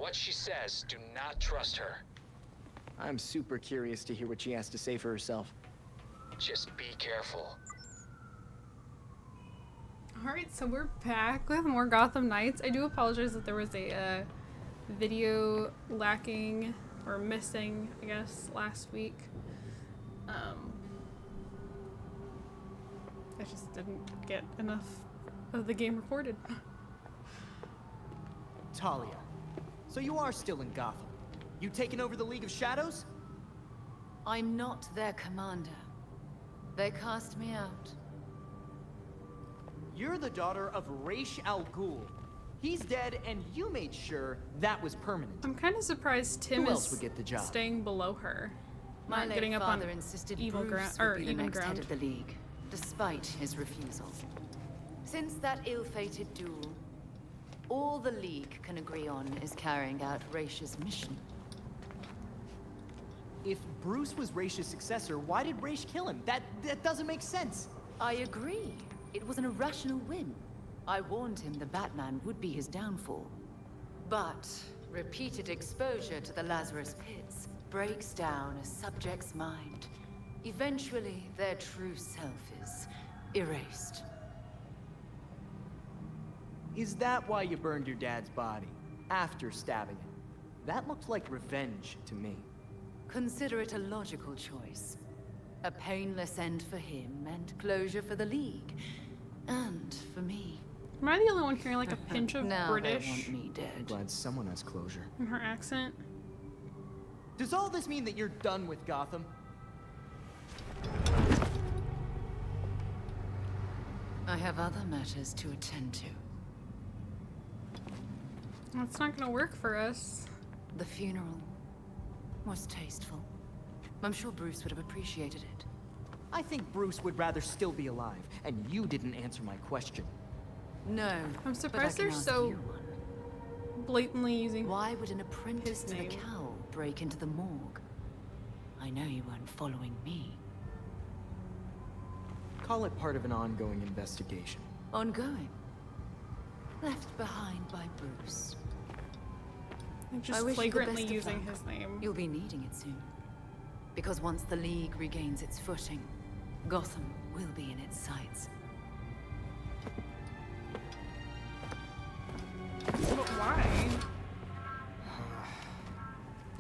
what she says, do not trust her. I'm super curious to hear what she has to say for herself. Just be careful. Alright, so we're back with more Gotham Knights. I do apologize that there was a video lacking, or missing, I guess, last week. I just didn't get enough of the game recorded. Talia, so you are still in Gotham. You taking over the League of Shadows? I'm not their commander. They cast me out. You're the daughter of Ra's al Ghul. He's dead, and you made sure that was permanent. I'm kind of surprised Tim Who else is would get the job? staying below her. My Not late getting up on father insisted evil Bruce ground, or would be the even next ground. head of the League, despite his refusal. Since that ill-fated duel, all the League can agree on is carrying out Ra's mission. If Bruce was Ra's successor, why did Ra's kill him? That doesn't make sense. I agree. It was an irrational whim. I warned him the Batman would be his downfall. But repeated exposure to the Lazarus Pits breaks down a subject's mind. Eventually, their true self is erased. Is that why you burned your dad's body? After stabbing him? That looked like revenge to me. Consider it a logical choice. A painless end for him and closure for the League. And for me. Am I the only one hearing like a pinch of Now British they want me I'm dead. glad someone has closure. in her accent? Does all this mean that you're done with Gotham? I have other matters to attend to. That's not gonna work for us. The funeral was tasteful. I'm sure Bruce would have appreciated it. I think Bruce would rather still be alive, and you didn't answer my question. No, I'm surprised but I they're can ask so you one. blatantly using. Why would an apprentice his to the name. cowl break into the morgue? I know you weren't following me. Call it part of an ongoing investigation. Ongoing. Left behind by Bruce. Like, just I wish you the flagrantly best of using luck. his name. You'll be needing it soon. Because once the League regains its footing, Gotham will be in its sights. But why?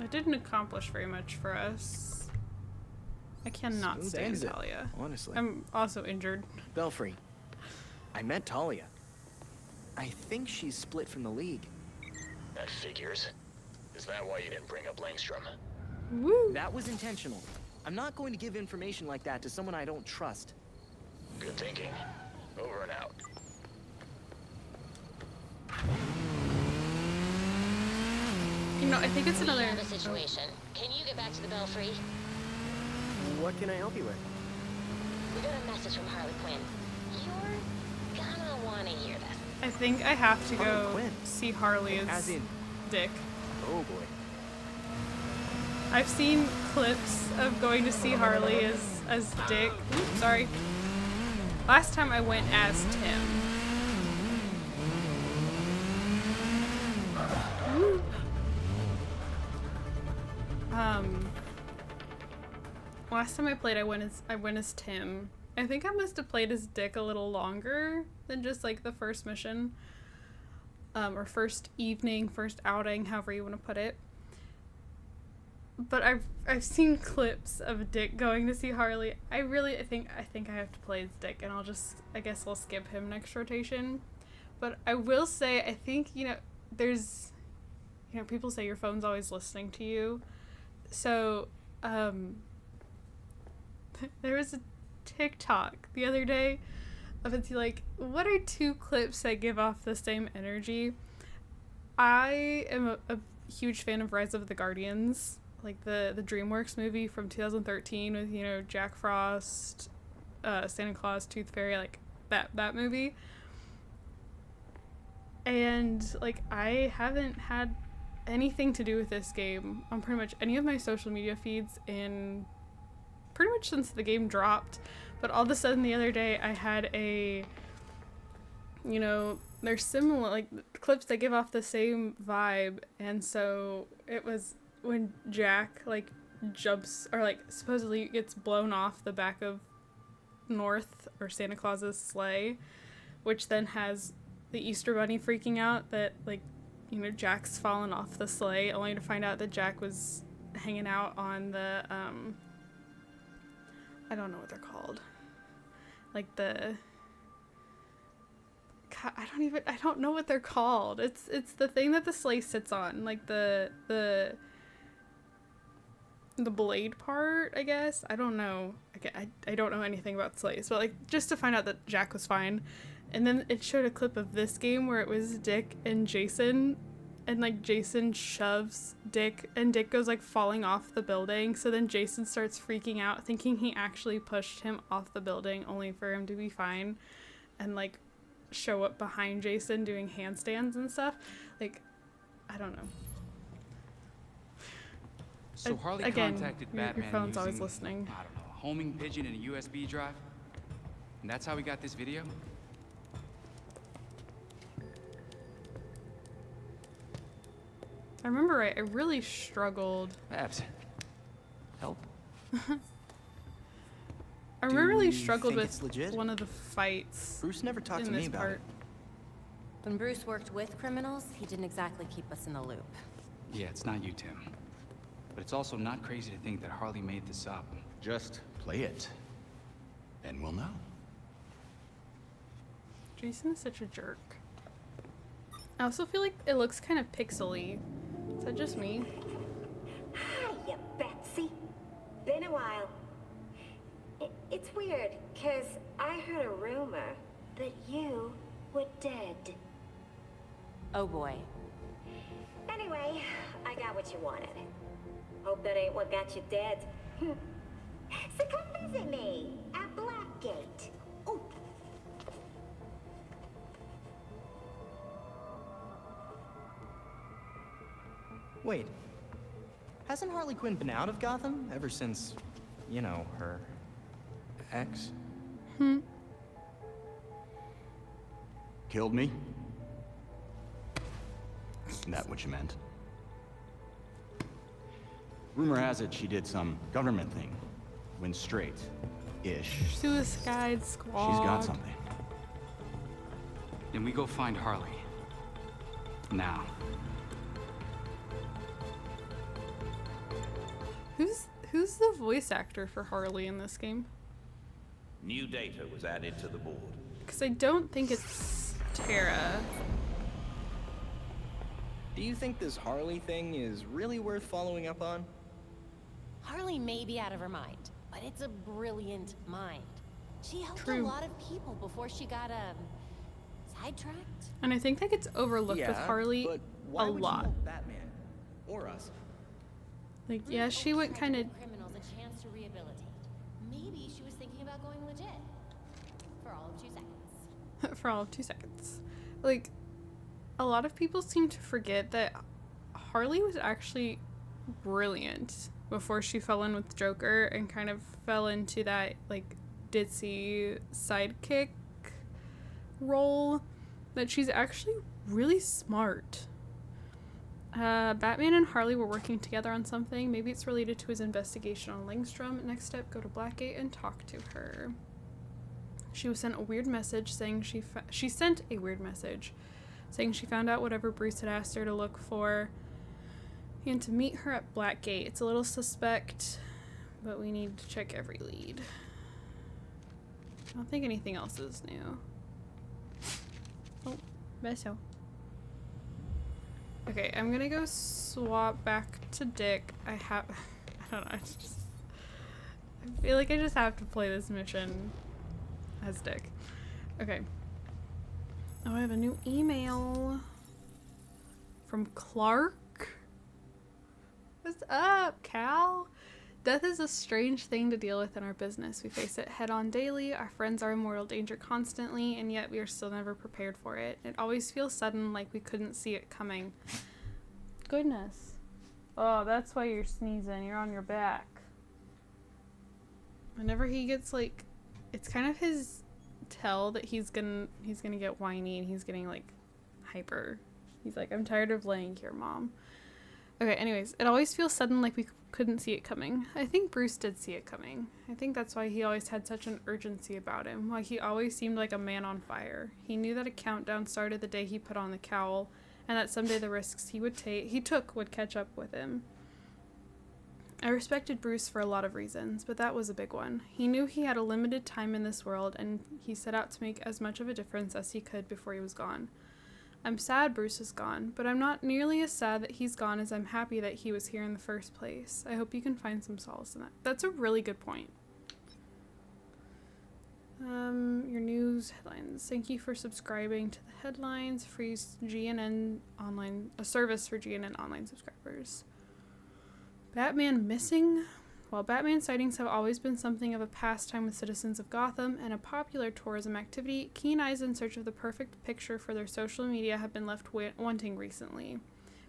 It didn't accomplish very much for us. I cannot Smooth stand exit, Talia. honestly. I'm also injured. Belfry. I met Talia. I think she's split from the League. That figures. Is that why you didn't bring up Langstrom? Woo! That was intentional. I'm not going to give information like that to someone I don't trust. Good thinking. Over and out. You know, I think it's We another. have a situation. Can you get back to the Belfry? What can I help you with? We got a message from Harley Quinn. You're gonna wanna hear this. I think I have to Harley go Quinn. see Harley As in, Dick. oh boy. I've seen clips of going to see Harley as Dick. Oops, sorry. Last time I went as Tim. Woo. Last time I played, I went as Tim. I think I must have played as Dick a little longer than just like the first mission, or first evening, first outing, however you want to put it. But I've seen clips of Dick going to see Harley. I think I have to play as Dick, and I guess I'll skip him next rotation. But I will say, I think, there's, people say your phone's always listening to you. So, there was a TikTok the other day of it's like, what are two clips that give off the same energy? I am a huge fan of Rise of the Guardians, like the DreamWorks movie from 2013 with, Jack Frost, Santa Claus, Tooth Fairy, like that movie. And like, I haven't had anything to do with this game on pretty much any of my social media feeds in pretty much since the game dropped. But all of a sudden the other day I had a they're similar, like clips that give off the same vibe. And so it was when Jack like jumps or like supposedly gets blown off the back of North or Santa Claus's sleigh, which then has the Easter Bunny freaking out that like, you know, Jack's fallen off the sleigh, only to find out that Jack was hanging out on the I don't know what they're called, like the I don't know what they're called. It's the thing that the sleigh sits on, like the blade part, I guess. I don't know. I don't know anything about sleighs, but like just to find out that Jack was fine. And then it showed a clip of this game where it was Dick and Jason, and like Jason shoves Dick and Dick goes like falling off the building. So then Jason starts freaking out thinking he actually pushed him off the building, only for him to be fine and like show up behind Jason doing handstands and stuff. Like, I don't know. So Harley Again, contacted your Batman phone's using, always listening. I don't know, a homing pigeon and a USB drive? And that's how we got this video? I remember I really struggled. Babs, help? I really you struggled think with it's legit? one of the fights Bruce never talked to in me this about part. it. When Bruce worked with criminals, he didn't exactly keep us in the loop. Yeah, it's not you, Tim. But it's also not crazy to think that Harley made this up. Just play it, and we'll know. Jason is such a jerk. I also feel like it looks kind of pixely. Is that just me? Hiya, Betsy. Been a while. It's weird, 'cause I heard a rumor that you were dead. Oh boy. Anyway, I got what you wanted. Hope that ain't what got you dead. So come visit me at Blackgate. Ooh. Wait, hasn't Harley Quinn been out of Gotham ever since, you know, her ex? Killed me? Isn't that what you meant? Rumor has it she did some government thing. Went straight-ish. Suicide Squad. She's got something. Then we go find Harley. Now. Who's the voice actor for Harley in this game? New data was added to the board. Because I don't think it's Tara. Do you think this Harley thing is really worth following up on? Harley may be out of her mind, but it's a brilliant mind. She helped True. a lot of people before she got, sidetracked. And I think that gets overlooked yeah, with Harley but why a would lot. You help Batman or us? Like, yeah, she went kind of... Criminals a chance to rehabilitate. Maybe she was thinking about going legit. For all of 2 seconds. for all of 2 seconds. Like, a lot of people seem to forget that Harley was actually brilliant before she fell in with Joker and kind of fell into that, like, ditzy sidekick role. That she's actually really smart. Batman and Harley were working together on something. Maybe it's related to his investigation on Langstrom. Next step, go to Blackgate and talk to her. She was sent a weird message saying she sent a weird message saying she found out whatever Bruce had asked her to look for and to meet her at Blackgate. It's a little suspect, but we need to check every lead. I don't think anything else is new. Oh, beso. Okay, I'm gonna go swap back to Dick. I don't know, I feel like I just have to play this mission as Dick. Okay. Oh, I have a new email from Clark. What's up, Cal? Death is a strange thing to deal with in our business. We face it head on daily. Our friends are in mortal danger constantly, and yet we are still never prepared for it. It always feels sudden, like we couldn't see it coming. Goodness. Oh, that's why you're sneezing. You're on your back. Whenever he gets, like, it's kind of his tell that he's gonna get whiny and he's getting like hyper. He's like, I'm tired of laying here, Mom. Okay, anyways, it always feels sudden, like we couldn't see it coming. I think Bruce did see it coming. I think that's why he always had such an urgency about him, why he always seemed like a man on fire. He knew that a countdown started the day he put on the cowl, and that someday the risks he took would catch up with him. I respected Bruce for a lot of reasons, but that was a big one. He knew he had a limited time in this world, and he set out to make as much of a difference as he could before he was gone. I'm sad Bruce is gone, but I'm not nearly as sad that he's gone as I'm happy that he was here in the first place. I hope you can find some solace in that. That's a really good point. Your news headlines. Thank you for subscribing to the headlines. Free GNN online, a service for GNN online subscribers. Batman missing? While Batman sightings have always been something of a pastime with citizens of Gotham and a popular tourism activity, keen eyes in search of the perfect picture for their social media have been left wanting recently.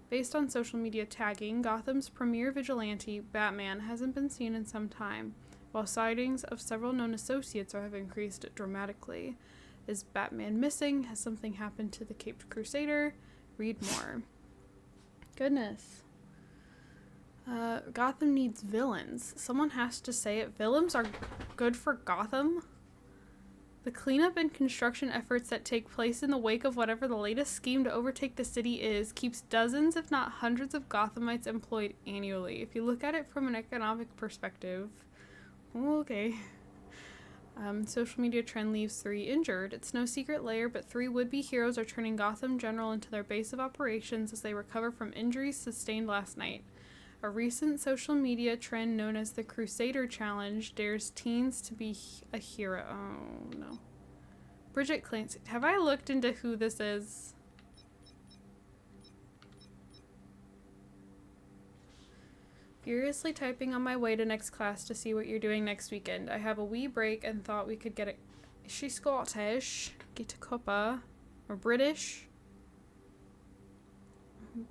Based on social media tagging, Gotham's premier vigilante, Batman, hasn't been seen in some time, while sightings of several known associates have increased dramatically. Is Batman missing? Has something happened to the Caped Crusader? Read more. Goodness. Gotham needs villains. Someone has to say it. Villains are good for Gotham? The cleanup and construction efforts that take place in the wake of whatever the latest scheme to overtake the city is keeps dozens, if not hundreds, of Gothamites employed annually. If you look at it from an economic perspective, okay. Social media trend leaves 3 injured. It's no secret layer, but 3 would-be heroes are turning Gotham General into their base of operations as they recover from injuries sustained last night. A recent social media trend known as the Crusader Challenge dares teens to be a hero. Oh, no. Bridget Clancy. Have I looked into who this is? Furiously typing on my way to next class to see what you're doing next weekend. I have a wee break and thought we could get it. Is she Scottish? Get a cuppa. Or British?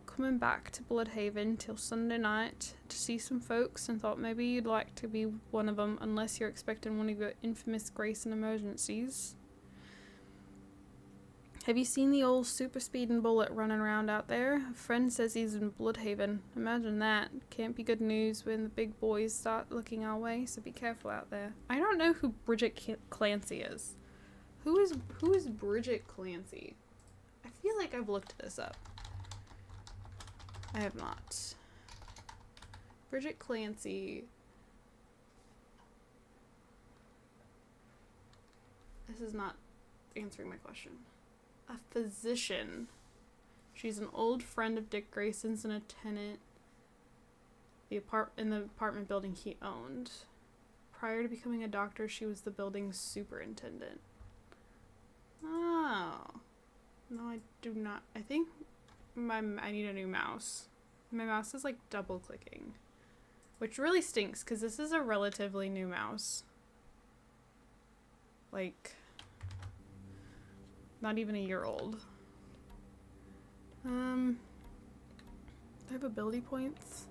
Coming back to Bloodhaven till Sunday night to see some folks and thought maybe you'd like to be one of them unless you're expecting one of your infamous Grayson emergencies. Have you seen the old super speeding bullet running around out there? A friend says he's in Bloodhaven. Imagine that. Can't be good news when the big boys start looking our way, so be careful out there. I don't know who Bridget Clancy is. Who is Bridget Clancy? I feel like I've looked this up. I have not. Bridget Clancy. This is not answering my question. A physician. She's an old friend of Dick Grayson's and a tenant in the apartment building he owned. Prior to becoming a doctor, she was the building's superintendent. Oh. No, I do not. I think I need a new mouse. My mouse is like double clicking, which really stinks because this is a relatively new mouse. Like, not even a year old. Do I have ability points?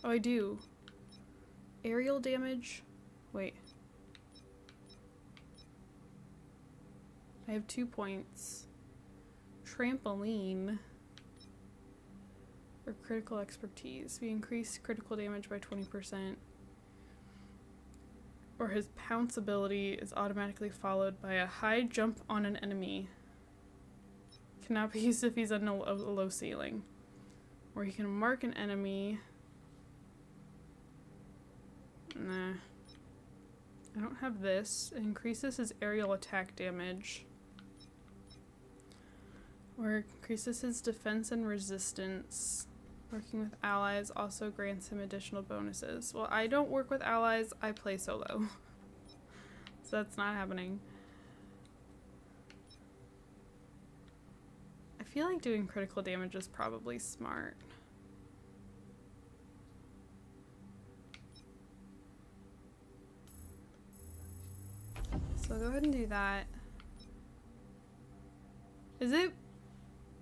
Oh, I do. Aerial damage. Wait. I have 2 points. Trampoline. Or critical expertise. We increase critical damage by 20%. Or his pounce ability is automatically followed by a high jump on an enemy. Cannot be used if he's on a low ceiling. Or he can mark an enemy. Nah. I don't have this. It increases his aerial attack damage. Or increases his defense and resistance. Working with allies also grants him additional bonuses. Well, I don't work with allies, I play solo. So that's not happening. I feel like doing critical damage is probably smart. So I'll go ahead and do that. Is it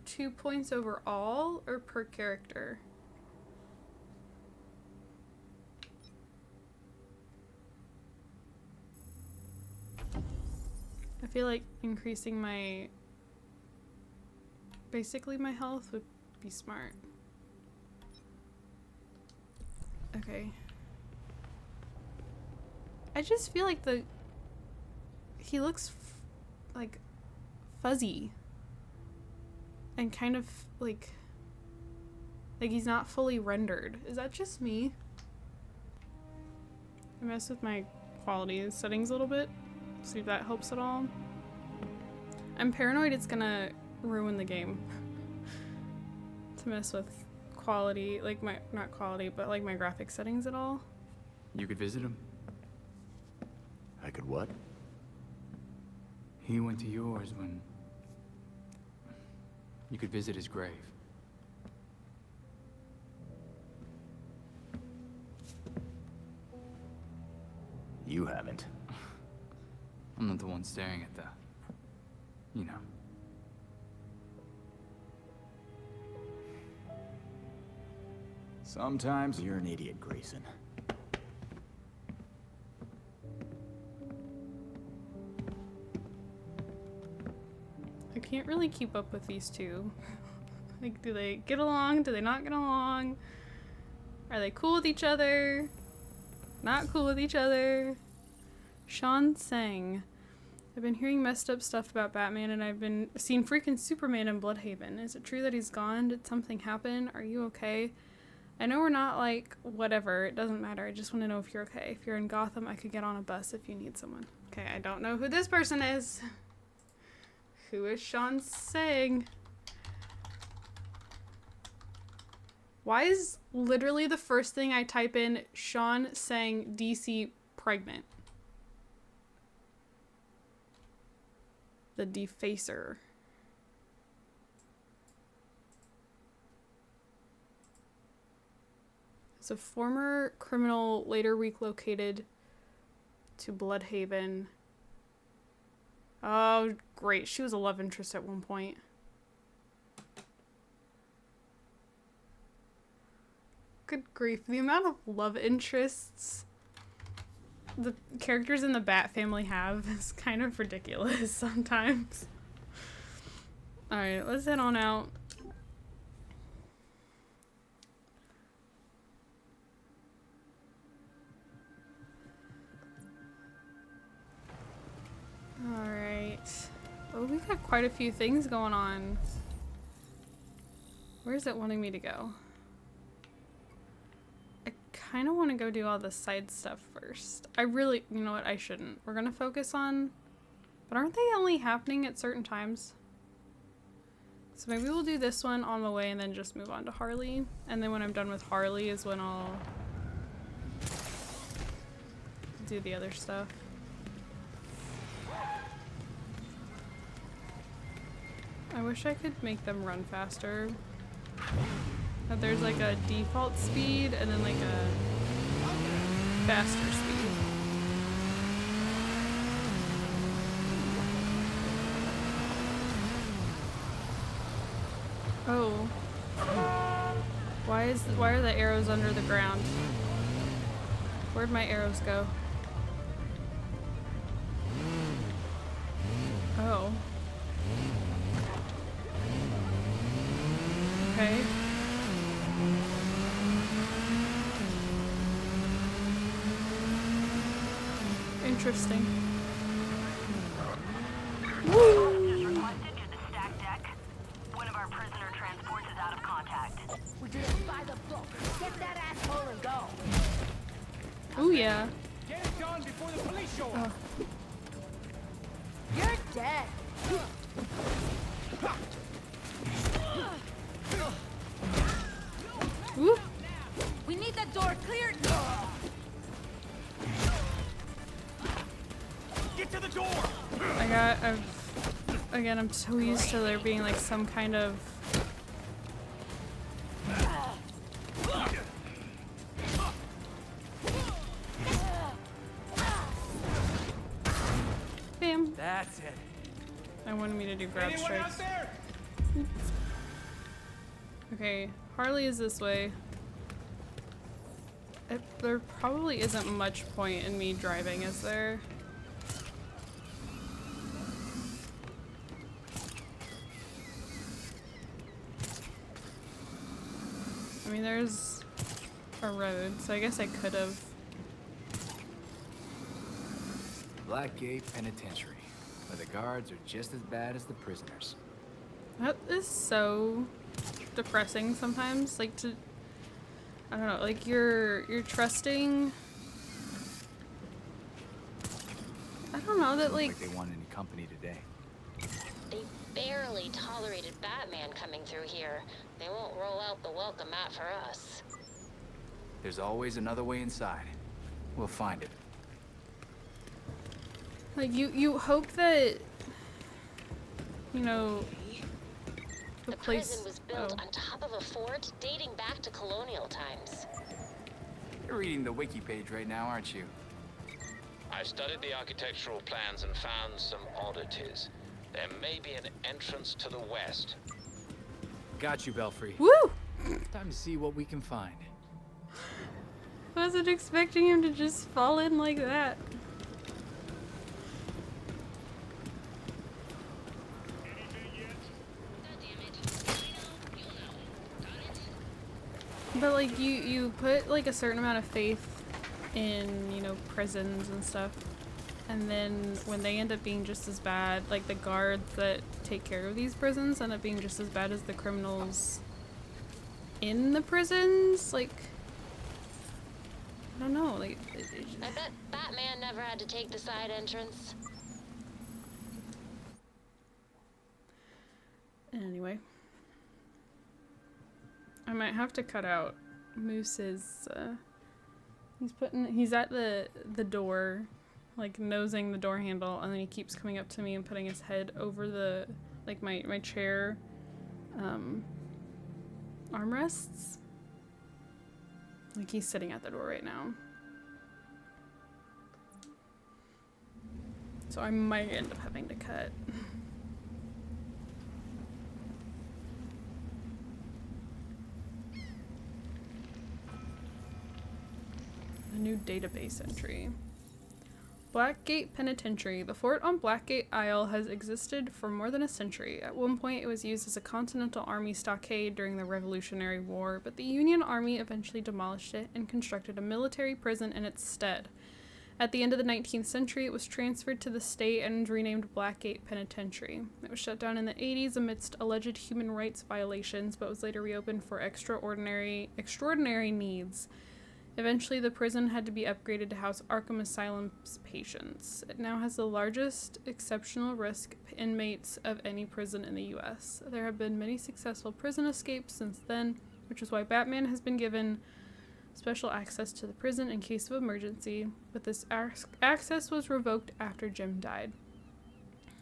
2 points overall or per character? I feel like increasing my... basically my health would be smart. Okay. I just feel like he looks like fuzzy and kind of like he's not fully rendered. Is that just me? I messed with my quality settings a little bit. See if that helps at all. I'm paranoid it's gonna ruin the game to mess with quality, like my, not quality, but like my graphic settings at all. You could visit him. I could what? He went to yours when... You could visit his grave. You haven't. I'm not the one staring at the... you know. Sometimes you're an idiot, Grayson. I can't really keep up with these two. Like, do they get along? Do they not get along? Are they cool with each other? Not cool with each other? Sean Sang. I've been hearing messed up stuff about Batman, and I've been seeing freaking Superman in Bloodhaven. Is it true that he's gone? Did something happen? Are you okay? I know we're not like, whatever, it doesn't matter. I just want to know if you're okay. If you're in Gotham, I could get on a bus if you need someone. Okay, I don't know who this person is. Who is Sean Sang? Why is literally the first thing I type in Sean Sang DC pregnant? The Defacer. As a former criminal later relocated to Bloodhaven. Oh, great. She was a love interest at one point. Good grief. The amount of love interests the characters in the Bat family have is kind of ridiculous sometimes. Alright, let's head on out. Alright. Oh, we've got quite a few things going on. Where's it wanting me to go? I kind of want to go do all the side stuff first. I really, you know what, I shouldn't. We're going to focus on, but aren't they only happening at certain times? So maybe we'll do this one on the way and then just move on to Harley. And then when I'm done with Harley is when I'll do the other stuff. I wish I could make them run faster. That there's like a default speed and then like a faster speed. Oh. Why are the arrows under the ground? Where'd my arrows go? Oh. Okay. Interesting. Officers requested to the stack deck. One of our prisoner transports is out of contact. We do this by the book. Get that asshole and go. Oh yeah. Get it done before the police show up. You're dead. Woo. We need the door cleared. Get to the door. Again, I'm so used to there being like some kind of bam. That's it. I wanted me to do grab Anyone out strikes. there? Okay, Harley is this way. There probably isn't much point in me driving, is there? mean, there's a road, so I guess I could have. Blackgate Penitentiary, where the guards are just as bad as the prisoners. That is so depressing sometimes. Like I don't know, like you're trusting. I don't know that like they want any company today. They barely tolerated Batman coming through here. They won't roll out the welcome mat for us. There's always another way inside. We'll find it. like you hope that you know the prison was built on top of a fort dating back to colonial times. You're reading the wiki page right now, aren't you? I've studied the architectural plans and found some oddities. There may be an entrance to the west. Got you, Belfry. Woo! Time to see what we can find. I wasn't expecting him to just fall in like that. But like you put like a certain amount of faith in, you know, prisons and stuff. And then when they end up being just as bad, like the guards that take care of these prisons end up being just as bad as the criminals in the prisons, like I don't know, like I bet Batman never had to take the side entrance. Anyway. I might have to cut out Moose's he's at the door, like nosing the door handle, and then he keeps coming up to me and putting his head over the like my chair armrests. Like he's sitting at the door right now. So I might end up having to cut. A new database entry. Blackgate Penitentiary. The fort on Blackgate Isle has existed for more than a century. At one point, it was used as a Continental Army stockade during the Revolutionary War, but the Union Army eventually demolished it and constructed a military prison in its stead. At the end of the 19th century, it was transferred to the state and renamed Blackgate Penitentiary. It was shut down in the 80s amidst alleged human rights violations, but was later reopened for extraordinary needs. Eventually, the prison had to be upgraded to house Arkham Asylum's patients. It now has the largest exceptional risk inmates of any prison in the U.S. There have been many successful prison escapes since then, which is why Batman has been given special access to the prison in case of emergency, but this access was revoked after Jim died.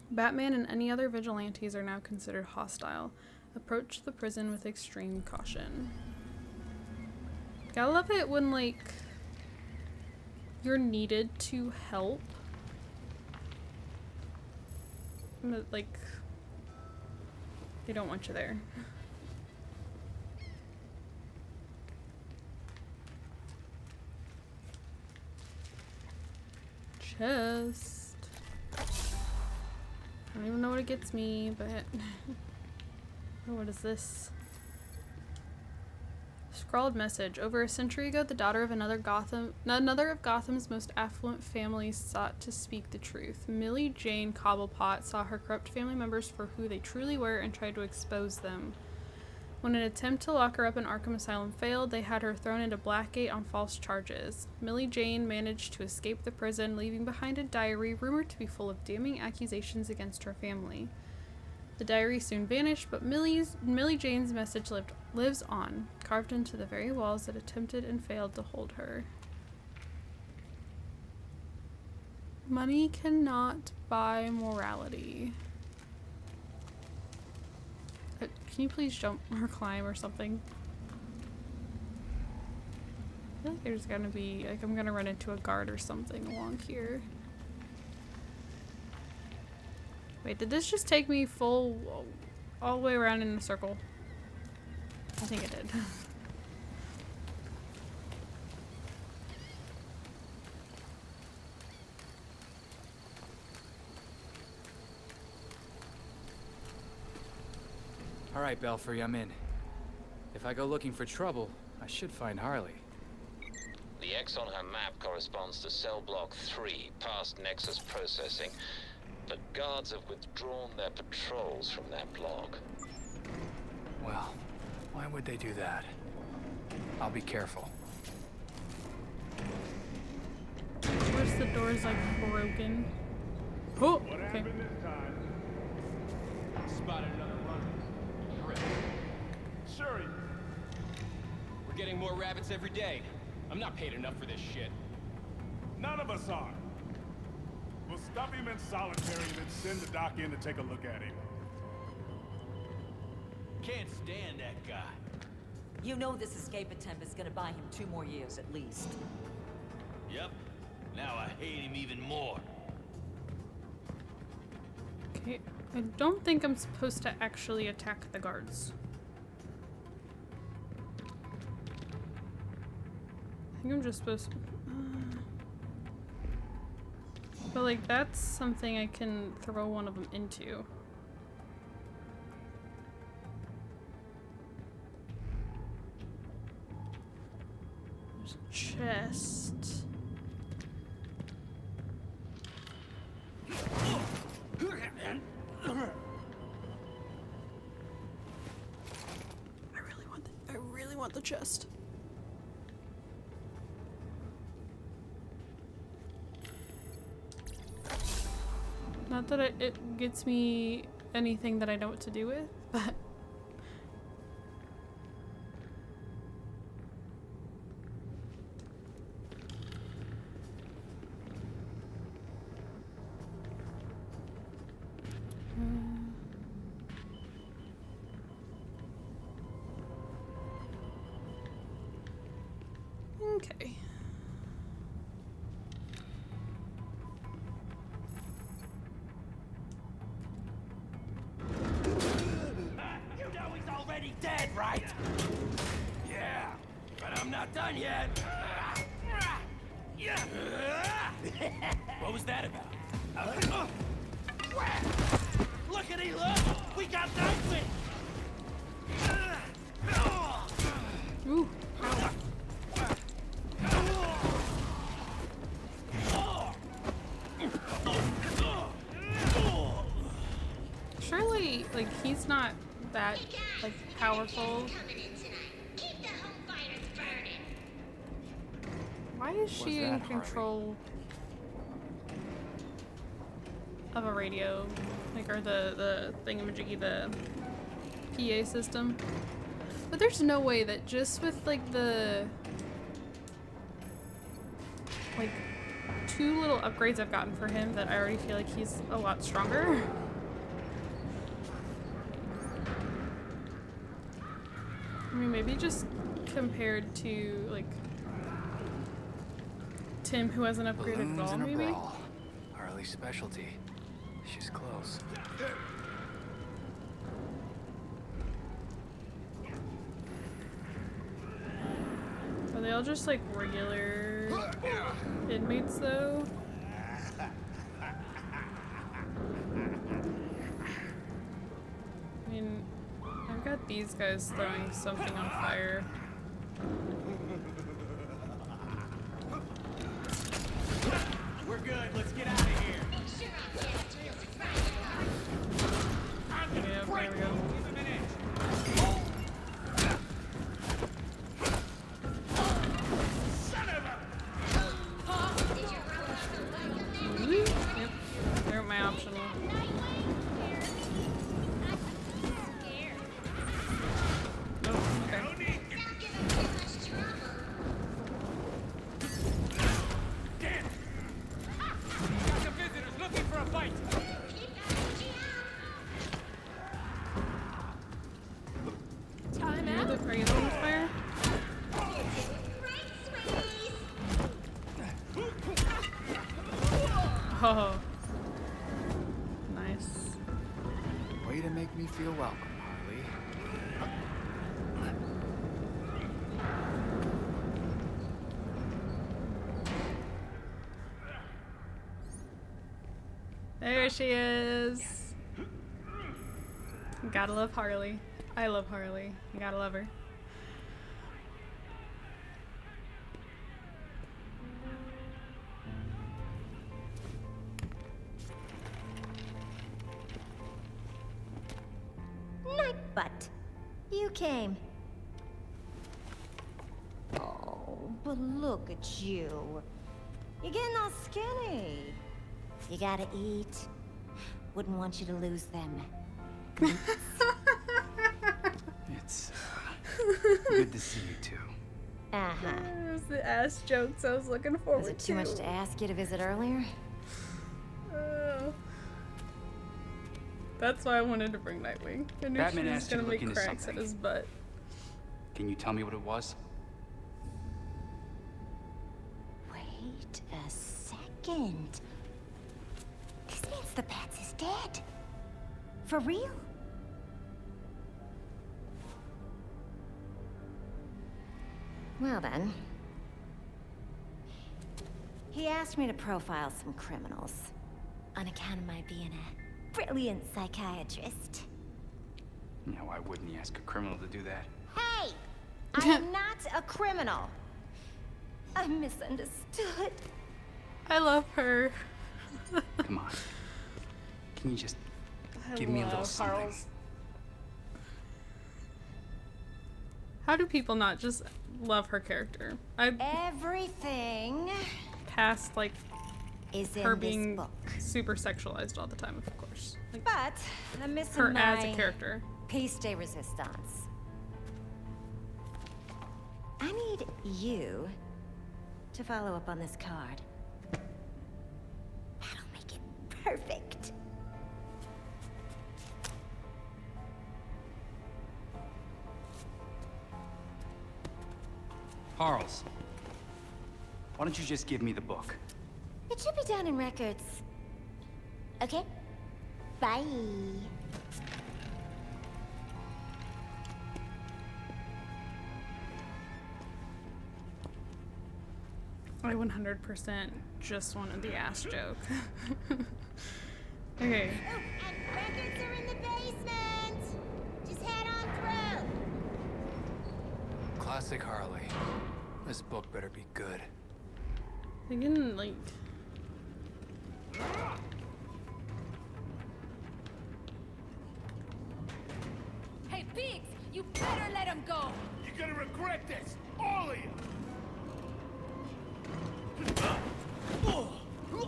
Batman and any other vigilantes are now considered hostile. Approach the prison with extreme caution. I love it when, like, you're needed to help. But, like, they don't want you there. Chest. I don't even know what it gets me, but... Oh, what is this? Scrawled message. Over a century ago, the daughter of another of Gotham's most affluent families sought to speak the truth. Millie Jane Cobblepot saw her corrupt family members for who they truly were and tried to expose them. When an attempt to lock her up in Arkham Asylum failed, they had her thrown into Blackgate on false charges. Millie Jane managed to escape the prison, leaving behind a diary rumored to be full of damning accusations against her family. The diary soon vanished, but Millie Jane's message lives on, carved into the very walls that attempted and failed to hold her. Money cannot buy morality. Can you please jump or climb or something? I feel like there's gonna be, like, I'm gonna run into a guard or something along here. Wait, did this just take me all the way around in a circle? I think it did. All right, Belfry, I'm in. If I go looking for trouble, I should find Harley. The X on her map corresponds to cell block 3, past Nexus processing, but guards have withdrawn their patrols from that block. Well, why would they do that? I'll be careful. Where's the door's like broken? Oh, okay. Spotted another runner. Sure. We're getting more rabbits every day. I'm not paid enough for this shit. None of us are. We'll stop him in solitary and then send the doc in to take a look at him. Can't stand that guy. You know this escape attempt is gonna buy him 2 more years at least. Yep. Now I hate him even more. Okay, I don't think I'm supposed to actually attack the guards. I think I'm just supposed to... But like, that's something I can throw one of them into. There's a chest. I really want the chest. Not that it gets me anything that I know what to do with, but... Okay. You know he's already dead, right? Yeah, but I'm not done yet. What was that about? Look at he look! We got Nightwing! Ooh. Surely, like, he's not that, like, powerful. Why is she in control of a radio? Like, or the thingamajiggy, the PA system? But there's no way that just with, like, the... like, 2 little upgrades I've gotten for him that I already feel like he's a lot stronger. I mean, maybe just compared to, like, Tim, who hasn't upgraded at all, maybe? Brawl. Harley's specialty. She's close. Are they all just, like, regular inmates, though? I mean, I've got these guys throwing something on fire. We're good, let's get out of here. Yeah, there we go. Yep, they're my optional. Oh, okay. Got some visitors looking for a fight. Time out. Are you on fire? Oh. Nice. Way to make me feel welcome, Harley. There she is. Gotta love Harley. I love Harley. Gotta love her. came. Oh, but look at you. You're getting all skinny. You gotta eat. Wouldn't want you to lose them. It's good to see you too. Uh-huh. It was the ass jokes I was looking forward Was to. it too much to ask you to visit earlier? That's why I wanted to bring Nightwing. I knew Batman she was asked you gonna to look make into cracks something. at his butt. Can you tell me what it was? Wait a second. This means the Bats is dead. For real? Well then. He asked me to profile some criminals. On account of my being a brilliant psychiatrist. Yeah, why wouldn't he ask a criminal to do that? Hey! I am not a criminal. I'm misunderstood. I love her. Come on. Can you just I give me a little love something? Charles. How do people not just love her character? Everything Past like is her in being this book. super sexualized all the time, of course. Like, But I'm missing her my as a character. piece de resistance. I need you to follow up on this card. That'll make it perfect. Charles, why don't you just give me the book? It should be down in records. Okay? Bye. I 100% just wanted the ass joke. Okay. Oh, and records are in the basement. Just head on through. Classic Harley. This book better be good. They can like. Hey, Biggs! You better let him go! You're gonna regret this, all of you.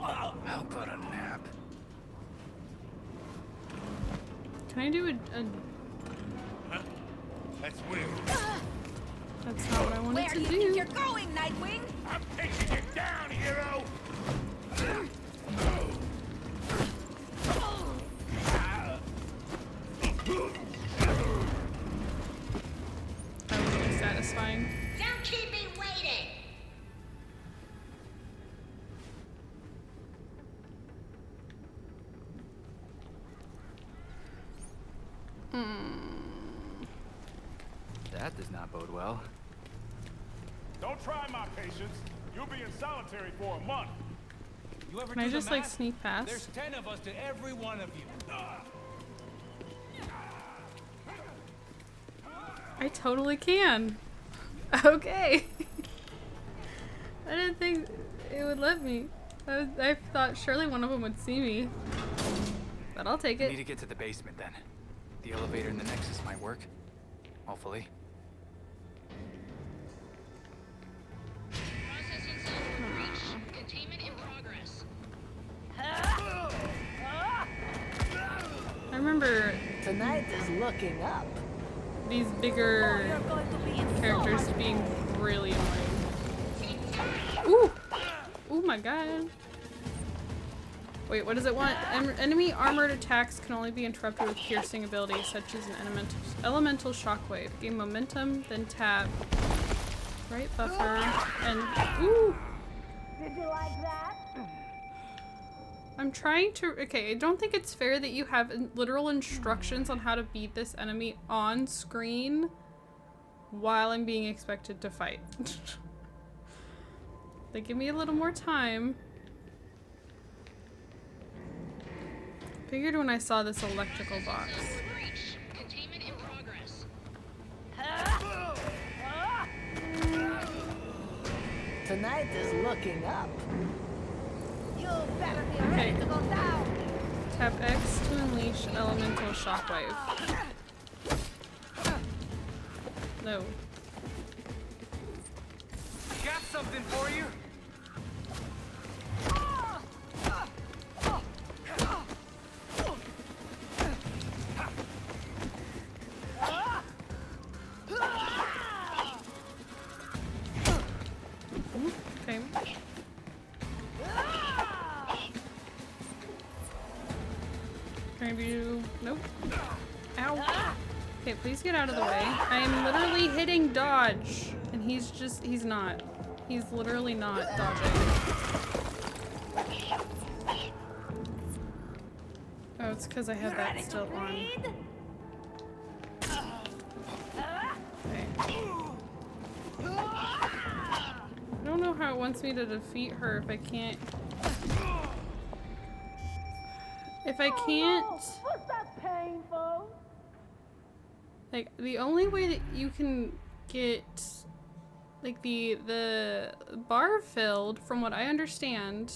How about a nap? Can I do a Huh? That's weird. That's not what I wanted Where to do you do. think you're going, Nightwing? I'm taking you down, hero. That was really satisfying. Don't keep me waiting. That does not bode well. Don't try my patience. You'll be in solitary for a month. You ever Can I do the just like math? sneak past? There's 10 of us to every one of you. I totally can. Okay. I didn't think it would let me. I thought surely one of them would see me. But I'll take We need it. to get to the basement then. The elevator in the Nexus might work. Hopefully. Processing cell breach. Containment in progress. I remember Tonight is looking up. these bigger You're going to be in so characters much being really annoying. Ooh! Oh my god. Wait, what does it want? Enemy armored attacks can only be interrupted with piercing abilities such as an elemental shockwave. Gain momentum, then tap. Right buffer, and ooh! Did you like that? I'm trying to. Okay, I don't think it's fair that you have literal instructions on how to beat this enemy on screen while I'm being expected to fight. Like, give me a little more time. Figured when I saw this electrical box. Breach. Containment in progress. Tonight is looking up. You better be Okay. ready to go down. Tap X to unleash elemental shockwave. No. Got something for you. Okay. Trying to do. Nope. Ow. Okay, please get out of the way. I'm literally hitting dodge. And he's not. He's literally not dodging. Oh, it's because I have that still on. Okay. I don't know how it wants me to defeat her if I can't. If I can't. Was that painful? Like, the only way that you can get, like, the bar filled, from what I understand,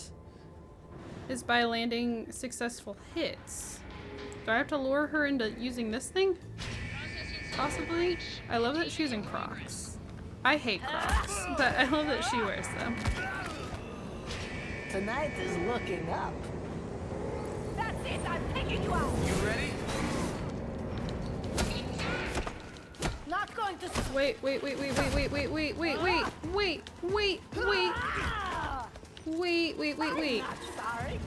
is by landing successful hits. Do I have to lure her into using this thing? Possibly? I love that she's using Crocs. I hate Crocs, but I love that she wears them. Tonight is looking up. That's it, I'm taking you out. You ready? Not going to Wait. Wait. Not sorry.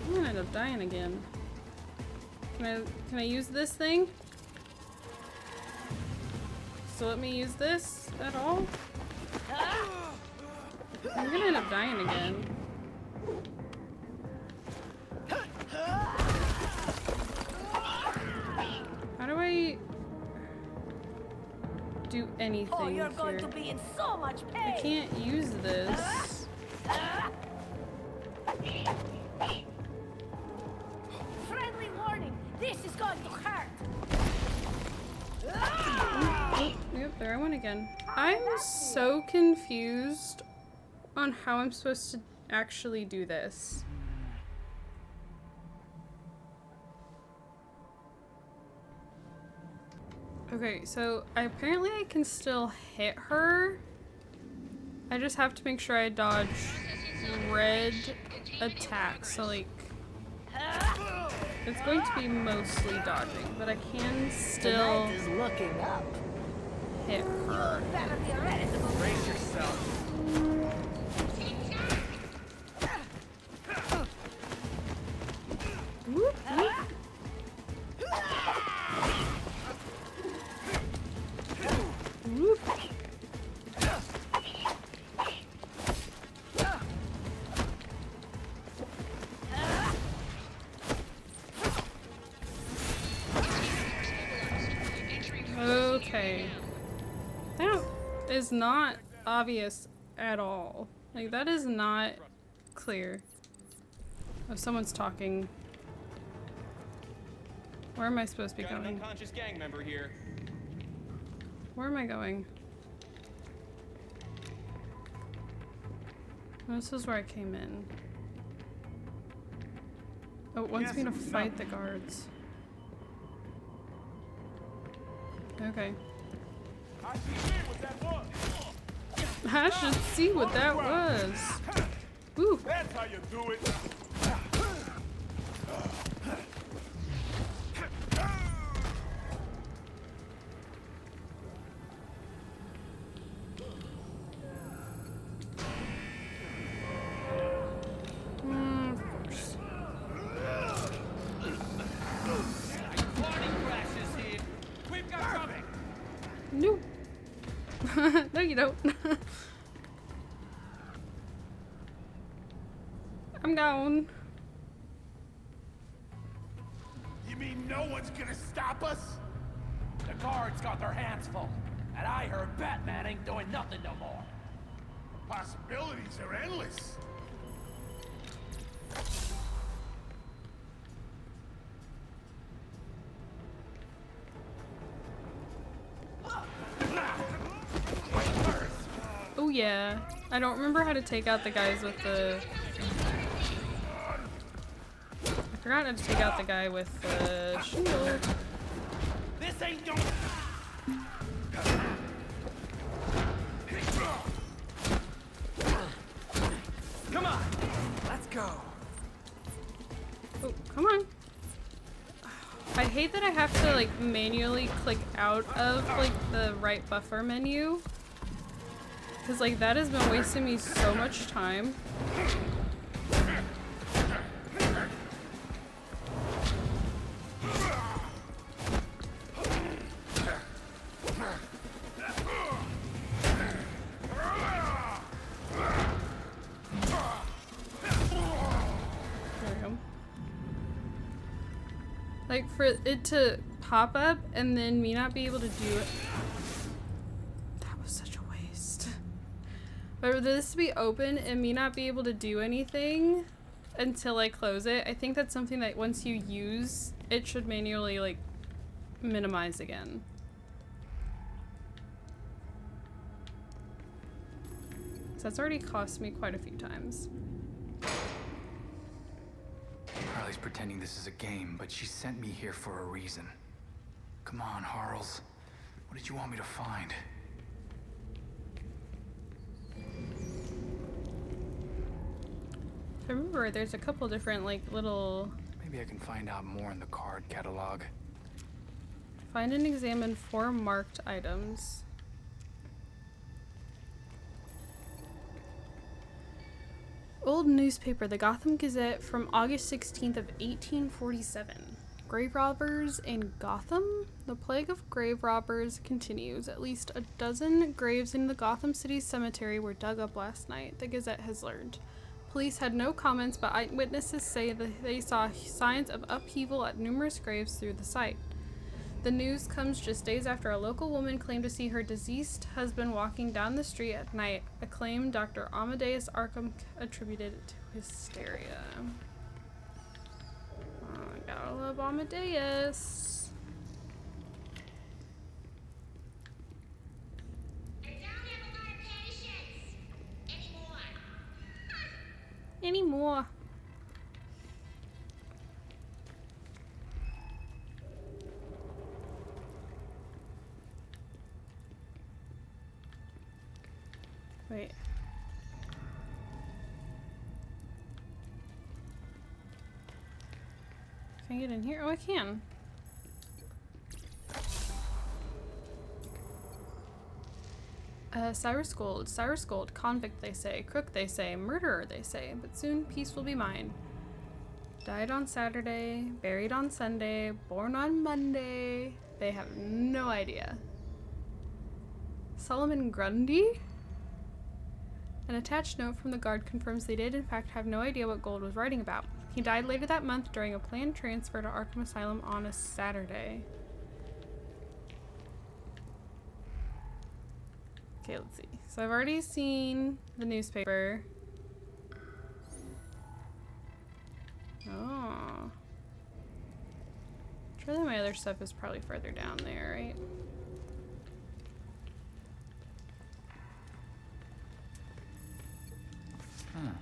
I'm gonna end up dying again. Can I use this thing? So let me use this at all? I'm gonna end up dying again. How do I do anything Oh, you're going here? to be in so much pain. I can't use this. Friendly warning. This is going to hurt. Oh, yep, there I went again. I'm so confused on how I'm supposed to actually do this. Okay, so apparently I can still hit her. I just have to make sure I dodge red attacks. So like, it's going to be mostly dodging, but I can still Tonight is looking up. hit her. You better be ready to move. Brace yourself. Whoop, whoop. Whoop. Okay. That is not obvious at all. Like, that is not clear. Oh, someone's talking. Where am I supposed to be Got an going? unconscious gang member here. Where am I going? Oh, this is where I came in. Oh, it wants me to fight the guards. Okay. I should see what that was. Ooh. That's how you do it. Of course. Party crashes here. We've got trouble. No. No, you don't. I'm gone. You mean no one's gonna stop us? The guards got their hands full, and I heard Batman ain't doing nothing no more. Possibilities are endless. Oh yeah. I don't remember how to take out the guys with the Forgot to take out the guy with the shield. This ain't going. Come on, let's go. Oh, come on. I hate that I have to like manually click out of like the right buffer menu. Cause like that has been wasting me so much time. Like, for it to pop up and then me not be able to do it. That was such a waste. But for this to be open and me not be able to do anything until I close it, I think that's something that once you use, it should manually, like, minimize again. So that's already cost me quite a few times. Harley's pretending this is a game, but she sent me here for a reason. Come on, Harles. What did you want me to find? If I remember, there's a couple different, like, little... Maybe I can find out more in the card catalog. Find and examine 4 marked items. Old newspaper, the Gotham Gazette from August 16th of 1847. Grave robbers in Gotham? The plague of grave robbers continues. At least a dozen graves in the Gotham City cemetery were dug up last night, the Gazette has learned. Police had no comments, but eyewitnesses say that they saw signs of upheaval at numerous graves through the site. The news comes just days after a local woman claimed to see her deceased husband walking down the street at night, a claim Dr. Amadeus Arkham attributed to hysteria. Oh, I gotta love Amadeus. I don't have a lot of patience anymore. Anymore. Wait. Can I get in here? Oh, I can. Cyrus Gold, convict they say, crook they say, murderer they say, but soon peace will be mine. Died on Saturday, buried on Sunday, born on Monday. They have no idea. Solomon Grundy? An attached note from the guard confirms they did in fact have no idea what Gold was writing about. He died later that month during a planned transfer to Arkham Asylum on a Saturday. Okay, let's see. So I've already seen the newspaper. Oh. Surely my other stuff is probably further down there, right? Huh.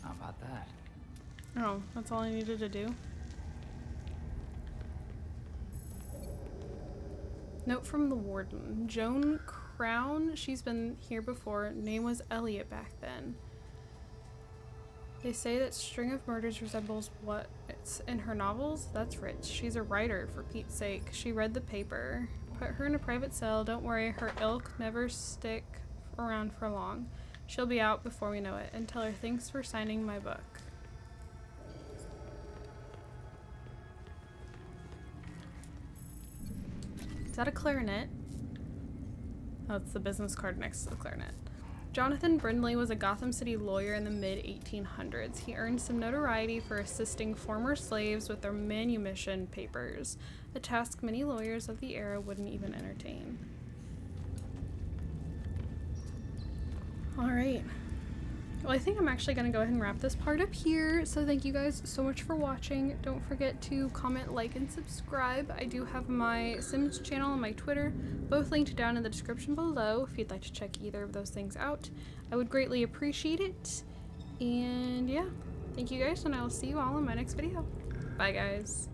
How about that? Oh, that's all I needed to do? Note from the warden. Joan Crown, she's been here before. Name was Elliot back then. They say that string of murders resembles what's in her novels? That's rich. She's a writer, for Pete's sake. She read the paper. Put her in a private cell. Don't worry, her ilk never stick around for long. She'll be out before we know it. And tell her thanks for signing my book. Is that a clarinet? Oh, it's the business card next to the clarinet. Jonathan Brindley was a Gotham City lawyer in the mid-1800s. He earned some notoriety for assisting former slaves with their manumission papers, a task many lawyers of the era wouldn't even entertain. Alright. Well, I think I'm actually going to go ahead and wrap this part up here. So thank you guys so much for watching. Don't forget to comment, like, and subscribe. I do have my Sims channel and my Twitter, both linked down in the description below if you'd like to check either of those things out. I would greatly appreciate it. And yeah, thank you guys, and I will see you all in my next video. Bye, guys.